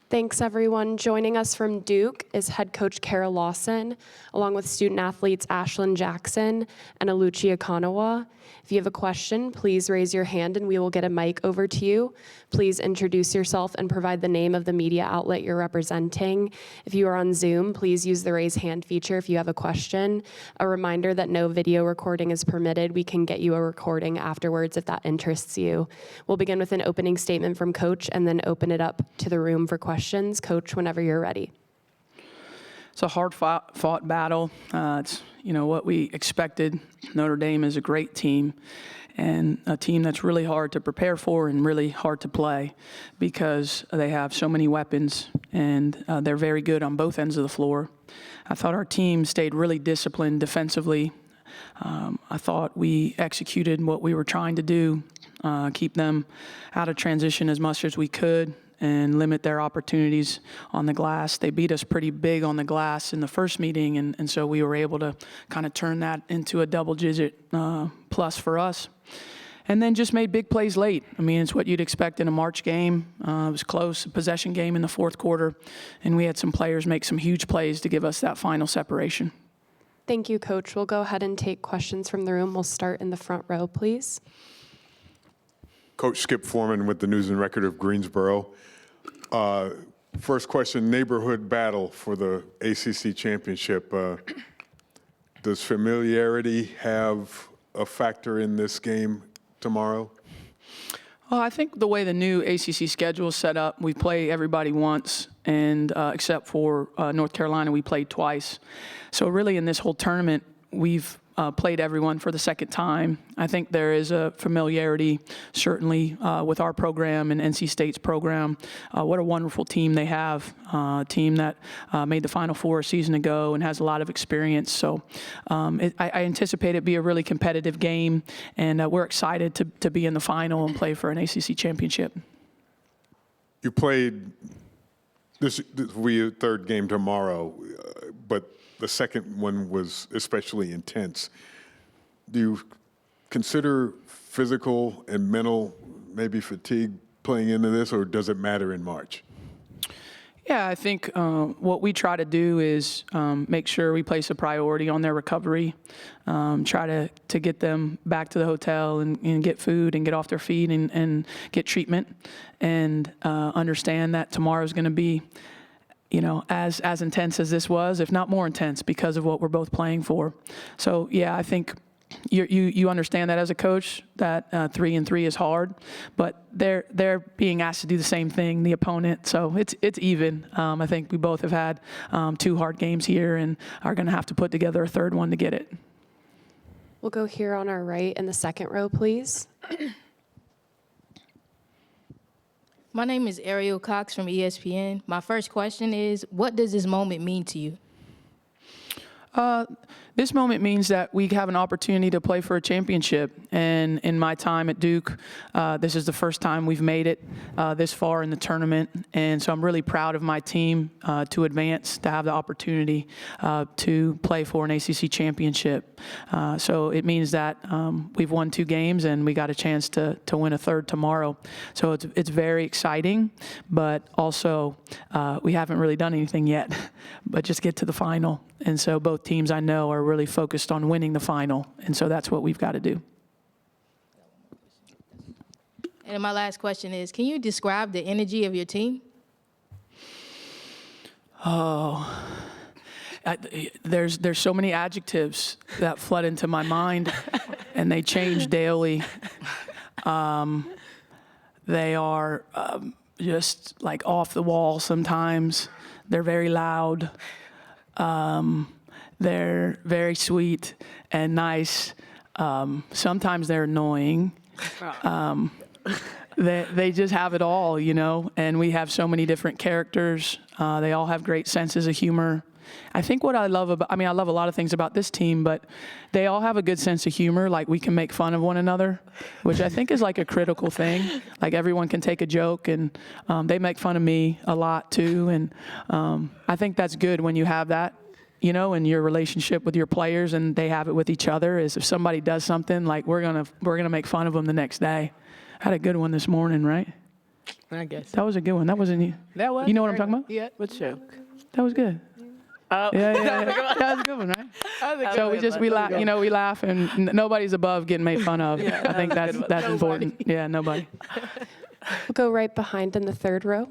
Thanks, everyone. Joining us from Duke is head coach Kara Lawson, along with student athletes Ashlyn Jackson and Oluchi Okananwa. If you have a question, please raise your hand and we will get a mic over to you. Please introduce yourself and provide the name of the media outlet you're representing. If you are on Zoom, please use the raise hand feature if you have a question. A reminder that no video recording is permitted. We can get you a recording afterwards if that interests you. We'll begin with an opening statement from Coach and then open it up to the room for questions. Coach, whenever you're ready. It's a hard-fought battle. It's what we expected. Notre Dame is a great team and a team that's really hard to prepare for and really hard to play because they have so many weapons and they're very good on both ends of the floor. I thought our team stayed really disciplined defensively. I thought we executed what we were trying to do, keep them out of transition as much as we could and limit their opportunities on the glass. They beat us pretty big on the glass in the first meeting, and so we were able to kind of turn that into a double-digit plus for us. And then just made big plays late. I mean, it's what you'd expect in a March game. It was close, a possession game in the fourth quarter, and we had some players make some huge plays to give us that final separation. Thank you, Coach. We'll go ahead and take questions from the room. We'll start in the front row, please. Coach Skip Foreman with the News and Record of Greensboro. First question, neighborhood battle for the ACC championship. Does familiarity have a factor in this game tomorrow? Well, I think the way the new ACC schedule is set up, we play everybody once, and except for North Carolina, we played twice. So really in this whole tournament, we've played everyone for the second time. I think there is a familiarity, certainly, with our program and NC State's program. What a wonderful team they have, a team that made the Final Four a season ago and has a lot of experience. So I anticipate it be a really competitive game, and we're excited to be in the final and play for an ACC championship. You played, this will be your third game tomorrow, but the second one was especially intense. Do you consider physical and mental, maybe fatigue, playing into this, or does it matter in March? Yeah, I think what we try to do is make sure we place a priority on their recovery, try to get them back to the hotel and get food and get off their feet and get treatment, and understand that tomorrow's going to be as intense as this was, if not more intense, because of what we're both playing for. So, yeah, I think you understand that as a coach, that 3-3 is hard, but they're being asked to do the same thing, the opponent. So it's even. I think we both have had 2 hard games here and are going to have to put together a third one to get it. We'll go here on our right in the second row, please. My name is Ariel Cox from ESPN. My first question is, what does this moment mean to you? This moment means that we have an opportunity to play for a championship. And in my time at Duke, this is the first time we've made it this far in the tournament. And so I'm really proud of my team to advance, to have the opportunity to play for an ACC championship. So it means that we've won 2 games and we got a chance to win a third tomorrow. So it's very exciting, but also we haven't really done anything yet, but just get to the final. And so both teams I know are really focused on winning the final. And so that's what we've got to do. And my last question is, can you describe the energy of your team? Oh, there's so many adjectives that flood into my mind, and they change daily. They are just like off the wall sometimes. They're very loud. They're very sweet and nice. Sometimes they're annoying. They just have it all, and we have so many different characters. They all have great senses of humor. I think what I love about, I love a lot of things about this team, but they all have a good sense of humor. Like, we can make fun of one another, which I think is like a critical thing. Like, everyone can take a joke, and they make fun of me a lot too. And I think that's good when you have that, in your relationship with your players, and they have it with each other. Is if somebody does something, like, we're gonna make fun of them the next day. I had a good one this morning, right? I guess. That was a good one. That wasn't. That was. You know what I'm talking about? Yeah. What joke? That was good. Oh. Yeah. That was a good one, right? So we laugh. We laugh, and nobody's above getting made fun of. Yeah, I think that was a good that's one. important. Yeah, nobody. We'll go right behind in the third row.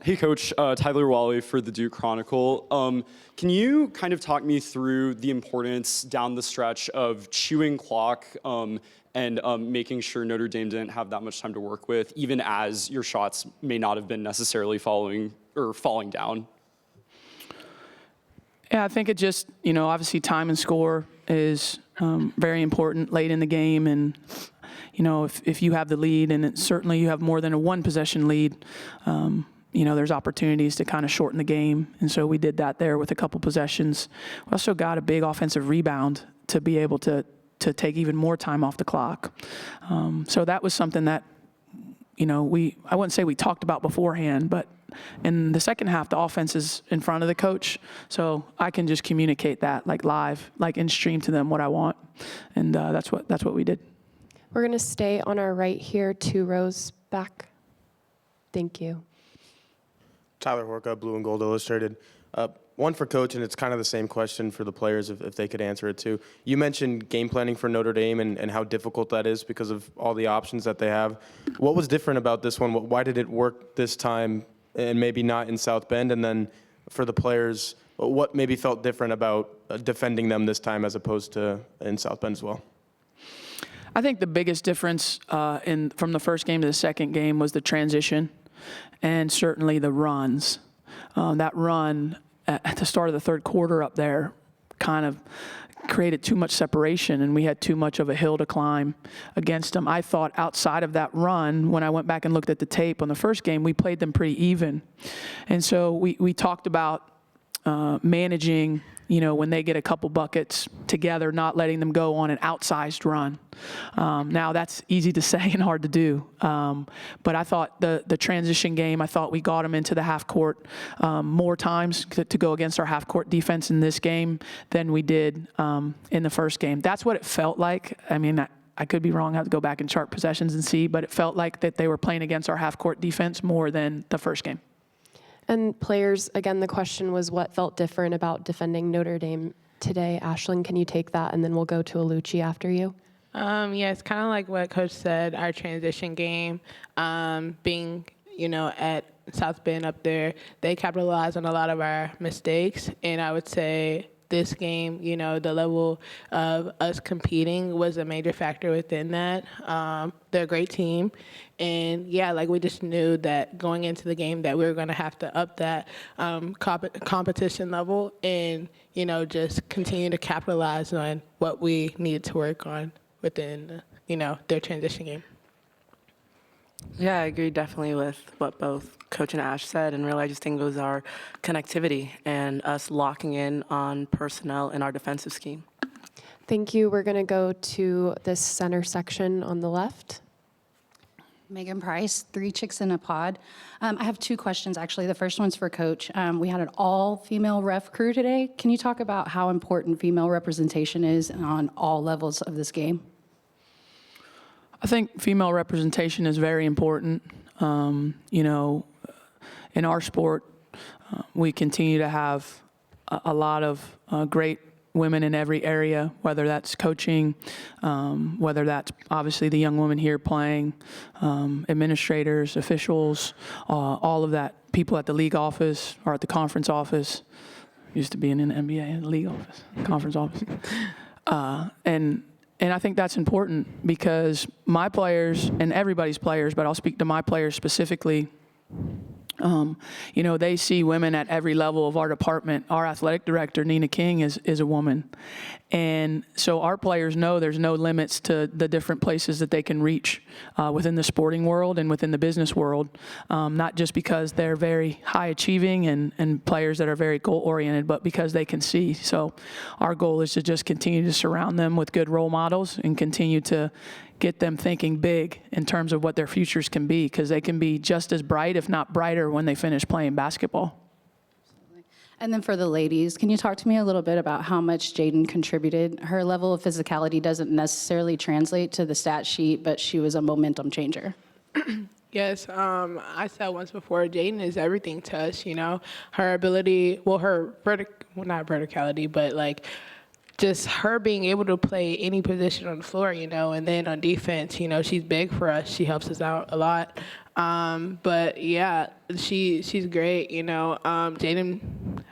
Hey, Coach, Tyler Wally for the Duke Chronicle. Can you kind of talk me through the importance down the stretch of chewing clock and making sure Notre Dame didn't have that much time to work with, even as your shots may not have been necessarily falling down? Yeah, I think it just, obviously time and score is very important late in the game. And, if you have the lead, and certainly you have more than a one possession lead, there's opportunities to kind of shorten the game. And so we did that there with a couple possessions. We also got a big offensive rebound to be able to take even more time off the clock. So that was something that, I wouldn't say we talked about beforehand, but in the second half, the offense is in front of the coach. So I can just communicate that like live, like in stream to them what I want. And that's what we did. We're going to stay on our right here, 2 rows back. Thank you. Tyler Horka, Blue and Gold Illustrated. One for Coach, and it's kind of the same question for the players if they could answer it too. You mentioned game planning for Notre Dame and how difficult that is because of all the options that they have. What was different about this one? Why did it work this time and maybe not in South Bend? And then for the players, what maybe felt different about defending them this time as opposed to in South Bend as well? I think the biggest difference from the first game to the second game was the transition and certainly the runs. That run at the start of the third quarter up there kind of created too much separation, and we had too much of a hill to climb against them. I thought outside of that run, when I went back and looked at the tape on the first game, we played them pretty even. And so we talked about managing, when they get a couple buckets together, not letting them go on an outsized run. Now that's easy to say and hard to do. But I thought the transition game, I thought we got them into the half court more times to go against our half court defense in this game than we did in the first game. That's what it felt like. I mean, I could be wrong. I have to go back and chart possessions and see, but it felt like that they were playing against our half court defense more than the first game. And players, again, the question was what felt different about defending Notre Dame today. Ashlyn, can you take that? And then we'll go to Oluchi after you. Yeah, it's kind of like what Coach said, our transition game, being, at South Bend up there, they capitalized on a lot of our mistakes. And I would say this game, the level of us competing was a major factor within that. They're a great team. And, yeah, we just knew that going into the game that we were going to have to up that competition level and, just continue to capitalize on what we needed to work on within, their transition game. Yeah, I agree definitely with what both Coach and Ash said, and really I just think it was our connectivity and us locking in on personnel in our defensive scheme. Thank you. We're going to go to this center section on the left. Megan Price, 3 Chicks in a Pod. I have 2 questions, actually. The first one's for Coach. We had an all-female ref crew today. Can you talk about how important female representation is on all levels of this game? I think female representation is very important. In our sport, we continue to have a lot of great women in every area, whether that's coaching, whether that's obviously the young woman here playing, administrators, officials, all of that, people at the league office or at the conference office. Used to being in the NBA, the league office, conference office. And I think that's important because my players and everybody's players, but I'll speak to my players specifically, they see women at every level of our department. Our athletic director, Nina King, is a woman. And so our players know there's no limits to the different places that they can reach within the sporting world and within the business world, not just because they're very high achieving and players that are very goal oriented, but because they can see. So our goal is to just continue to surround them with good role models and continue to get them thinking big in terms of what their futures can be, because they can be just as bright, if not brighter, when they finish playing basketball. And then for the ladies, can you talk to me a little bit about how much Jaden contributed? Her level of physicality doesn't necessarily translate to the stat sheet, but she was a momentum changer. Yes, I said once before, Jaden is everything to us, you know. Her ability, well, not verticality, but like just her being able to play any position on the floor, you know, and then on defense, you know, she's big for us. She helps us out a lot. But yeah, she's great, you know. Jaden,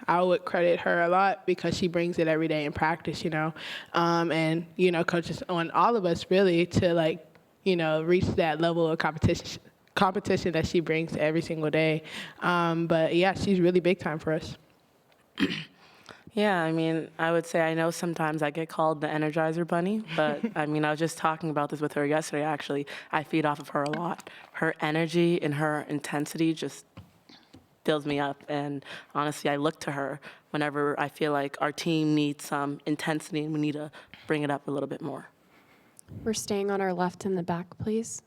I would credit her a lot because she brings it every day in practice, you know. And, you know, coaches on all of us really to like, you know, reach that level of competition that she brings every single day. But yeah, she's really big time for us. Yeah, I mean, I would say I know sometimes I get called the Energizer Bunny, but I mean, I was just talking about this with her yesterday, actually. I feed off of her a lot. Her energy and her intensity just fills me up. And honestly, I look to her whenever I feel like our team needs some intensity and we need to bring it up a little bit more. We're staying on our left in the back, please.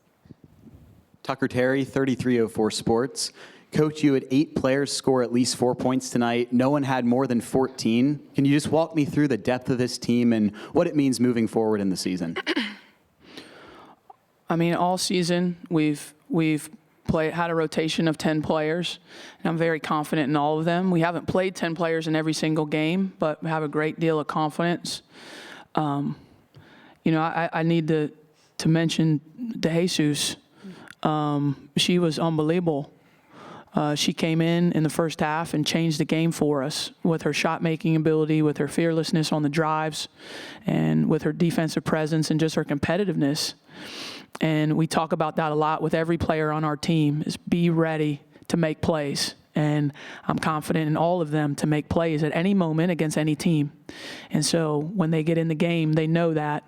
Tucker Terry, 3304 Sports. Coach, you had 8 players score at least 4 points tonight. No one had more than 14. Can you just walk me through the depth of this team and what it means moving forward in the season? I mean, all season we've had a rotation of 10 players, and I'm very confident in all of them. We haven't played 10 players in every single game, but we have a great deal of confidence. You know, I need to mention DeJesus. She was unbelievable. She came in the first half and changed the game for us with her shot-making ability, with her fearlessness on the drives, and with her defensive presence and just her competitiveness. And we talk about that a lot with every player on our team, is be ready to make plays. And I'm confident in all of them to make plays at any moment against any team. And so when they get in the game, they know that.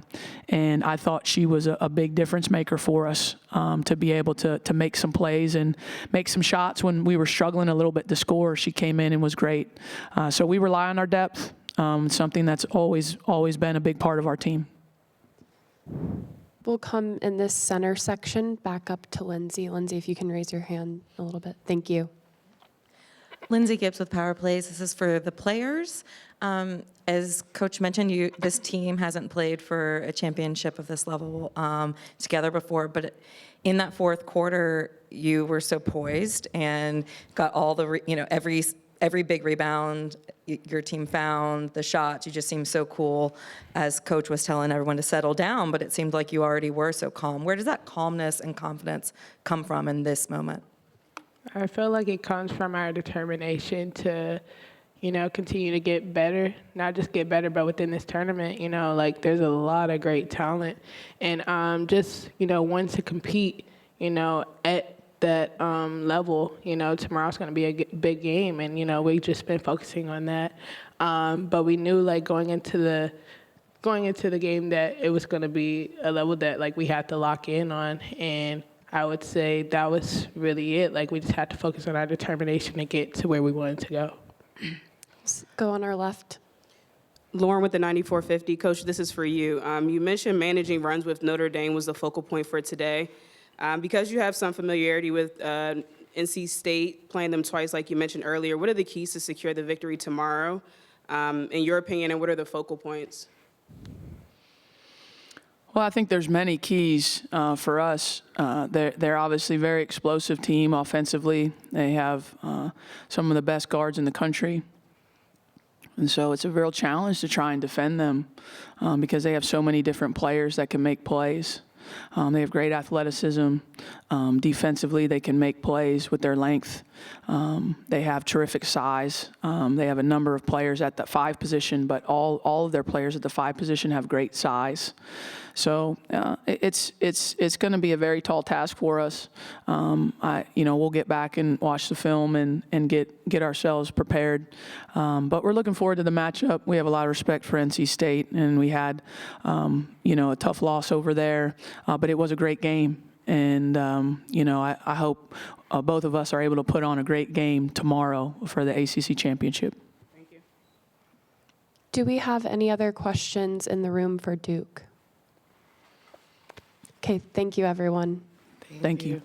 And I thought she was a big difference maker for us to be able to make some plays and make some shots when we were struggling a little bit to score. She came in and was great. So we rely on our depth, something that's always been a big part of our team. We'll come in this center section back up to Lindsay. Lindsay, if you can raise your hand a little bit. Thank you. Lindsay Gibbs with Power Plays. This is for the players. As Coach mentioned, this team hasn't played for a championship of this level together before, but in that fourth quarter, you were so poised and got all the, every big rebound your team found, the shots. You just seemed so cool as Coach was telling everyone to settle down, but it seemed like you already were so calm. Where does that calmness and confidence come from in this moment? I feel like it comes from our determination to, continue to get better, not just get better, but within this tournament, like there's a lot of great talent. And just, wanting to compete, at that level, tomorrow's going to be a big game. And, we've just been focusing on that. But we knew, like, going into the game that it was going to be a level that, like, we had to lock in on. And I would say that was really it. Like, we just had to focus on our determination to get to where we wanted to go. Let's go on our left. Lauren with the 9450. Coach, this is for you. You mentioned managing runs with Notre Dame was the focal point for today. Because you have some familiarity with NC State, playing them twice like you mentioned earlier, what are the keys to secure the victory tomorrow, in your opinion, and what are the focal points? Well, I think there's many keys for us. They're obviously a very explosive team offensively. They have some of the best guards in the country. And so it's a real challenge to try and defend them because they have so many different players that can make plays. They have great athleticism. Defensively, they can make plays with their length. They have terrific size. They have a number of players at the 5 position, but all of their players at the 5 position have great size. So it's going to be a very tall task for us. We'll get back and watch the film and get ourselves prepared. But we're looking forward to the matchup. We have a lot of respect for NC State, and we had a tough loss over there, but it was a great game. And I hope both of us are able to put on a great game tomorrow for the ACC championship. Thank you. Do we have any other questions in the room for Duke? Okay, thank you, everyone. Thank you.